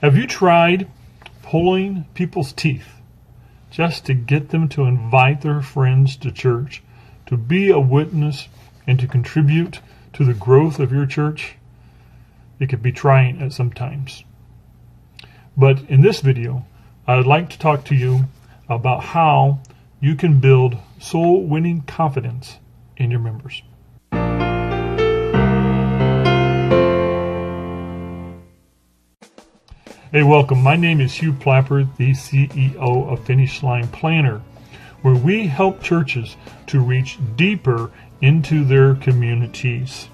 Have you tried pulling people's teeth just to get them to invite their friends to church, to be a witness, and to contribute to the growth of your church? It can be trying at some times. But in this video, I would like to talk to you about how you can build soul-winning confidence in your members. Hey, welcome. My name is Hugh Plappert, the CEO of Finish Line Planner, where we help churches to reach deeper into their communities.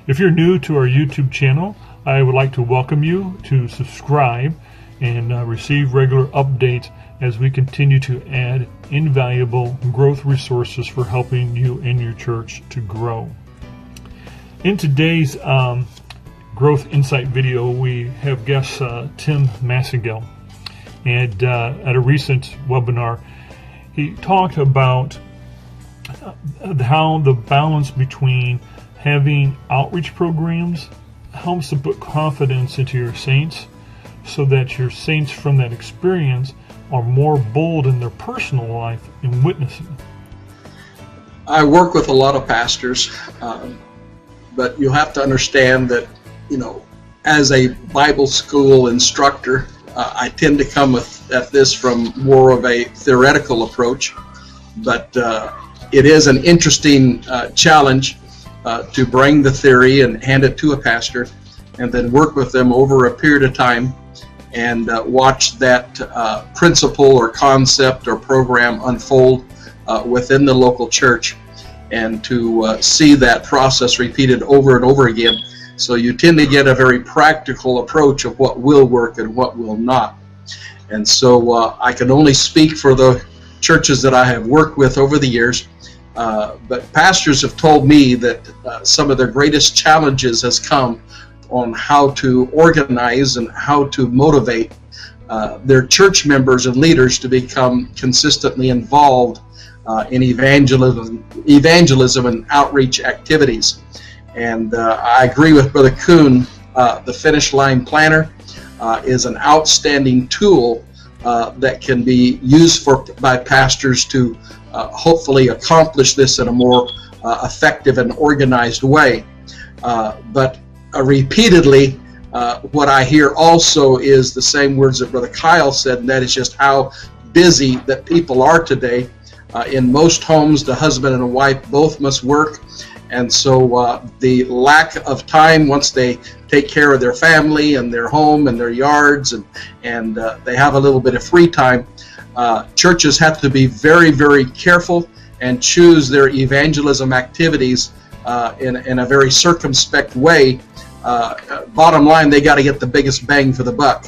If you're new to our YouTube channel, I would like to welcome you to subscribe and receive regular updates as we continue to add invaluable growth resources for helping you and your church to grow. In today's Growth Insight video, we have guest Tim Massengale, and at a recent webinar, he talked about how the balance between having outreach programs helps to put confidence into your saints, so that your saints from that experience are more bold in their personal life in witnessing. I work with a lot of pastors, but you have to understand that, as a Bible school instructor, I tend to come at this from more of a theoretical approach, but it is an interesting challenge to bring the theory and hand it to a pastor and then work with them over a period of time and watch that principle or concept or program unfold within the local church, and to see that process repeated over and over again. So you tend to get a very practical approach of what will work and what will not. And so I can only speak for the churches that I have worked with over the years, but pastors have told me that some of their greatest challenges has come on how to organize and how to motivate their church members and leaders to become consistently involved in evangelism and outreach activities. And I agree with Brother Kuhn. The Finish Line Planner is an outstanding tool that can be used by pastors to hopefully accomplish this in a more effective and organized way. But repeatedly, what I hear also is the same words that Brother Kyle said, and that is just how busy that people are today. In most homes, the husband and the wife both must work, and so the lack of time once they take care of their family and their home and their yards, and they have a little bit of free time, churches have to be very, very careful and choose their evangelism activities in a very circumspect way. Bottom line, they got to get the biggest bang for the buck,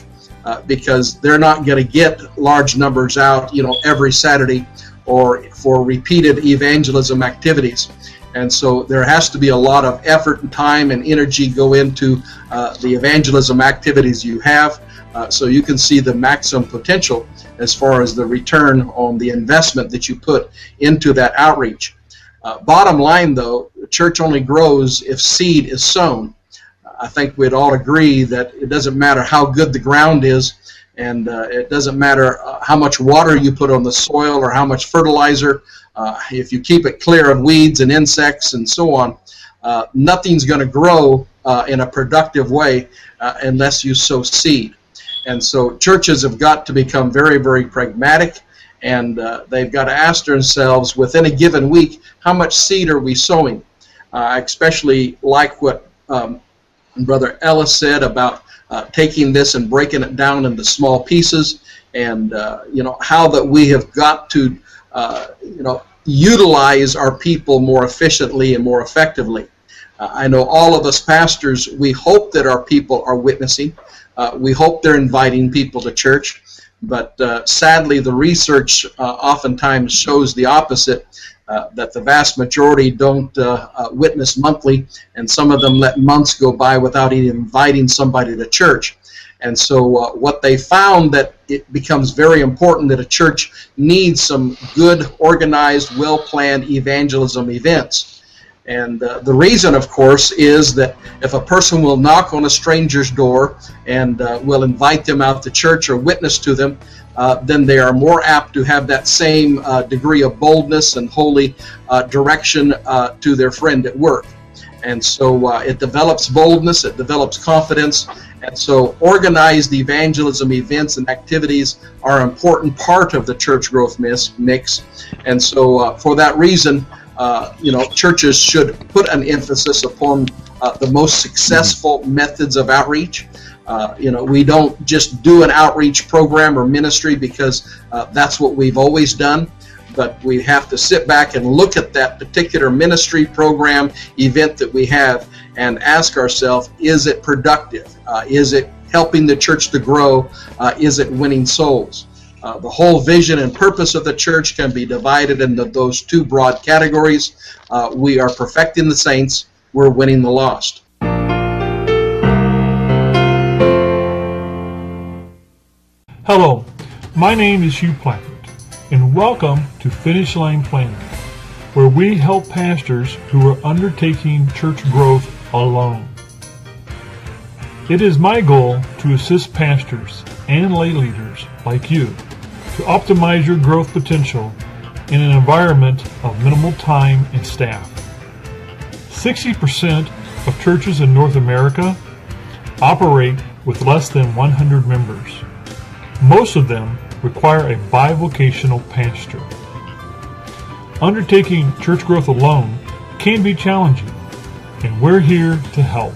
because they're not going to get large numbers out, every Saturday or for repeated evangelism activities. And so there has to be a lot of effort and time and energy go into the evangelism activities you have, so you can see the maximum potential as far as the return on the investment that you put into that outreach. Bottom line though, the church only grows if seed is sown. I think we'd all agree that it doesn't matter how good the ground is, and it doesn't matter how much water you put on the soil or how much fertilizer. If you keep it clear of weeds and insects and so on, nothing's going to grow in a productive way unless you sow seed. And so churches have got to become very, very pragmatic, and they've got to ask themselves within a given week, how much seed are we sowing? I especially like what Brother Ellis said about taking this and breaking it down into small pieces, and how that we have got to utilize our people more efficiently and more effectively. I know all of us pastors, we hope that our people are witnessing. We hope they're inviting people to church, but sadly the research oftentimes shows the opposite, that the vast majority don't witness monthly, and some of them let months go by without even inviting somebody to church. And so what they found, that it becomes very important that a church needs some good, organized, well-planned evangelism events. And the reason, of course, is that if a person will knock on a stranger's door and will invite them out to church or witness to them, then they are more apt to have that same degree of boldness and holy direction to their friend at work. And so it develops boldness, it develops confidence, and so organized evangelism events and activities are an important part of the church growth mix. And so for that reason, churches should put an emphasis upon the most successful methods of outreach. We don't just do an outreach program or ministry because that's what we've always done, but we have to sit back and look at that particular ministry program event that we have and ask ourselves, is it productive? Is it helping the church to grow? Is it winning souls? The whole vision and purpose of the church can be divided into those two broad categories. We are perfecting the saints, we're winning the lost. Hello, my name is Hugh Plappert, and welcome to Finish Line Planning, where we help pastors who are undertaking church growth alone. It is my goal to assist pastors and lay leaders like you to optimize your growth potential in an environment of minimal time and staff. 60% of churches in North America operate with less than 100 members. Most of them require a bivocational pastor. Undertaking church growth alone can be challenging, and we're here to help.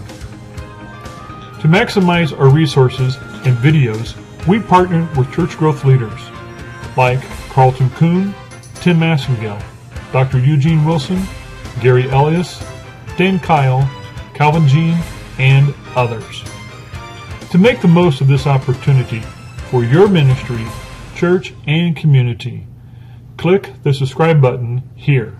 To maximize our resources and videos, we partner with church growth leaders like Carlton Kuhn, Tim Massengale, Dr. Eugene Wilson, Gary Elias, Dan Kyle, Calvin Jean, and others. To make the most of this opportunity for your ministry, church, and community, click the subscribe button here.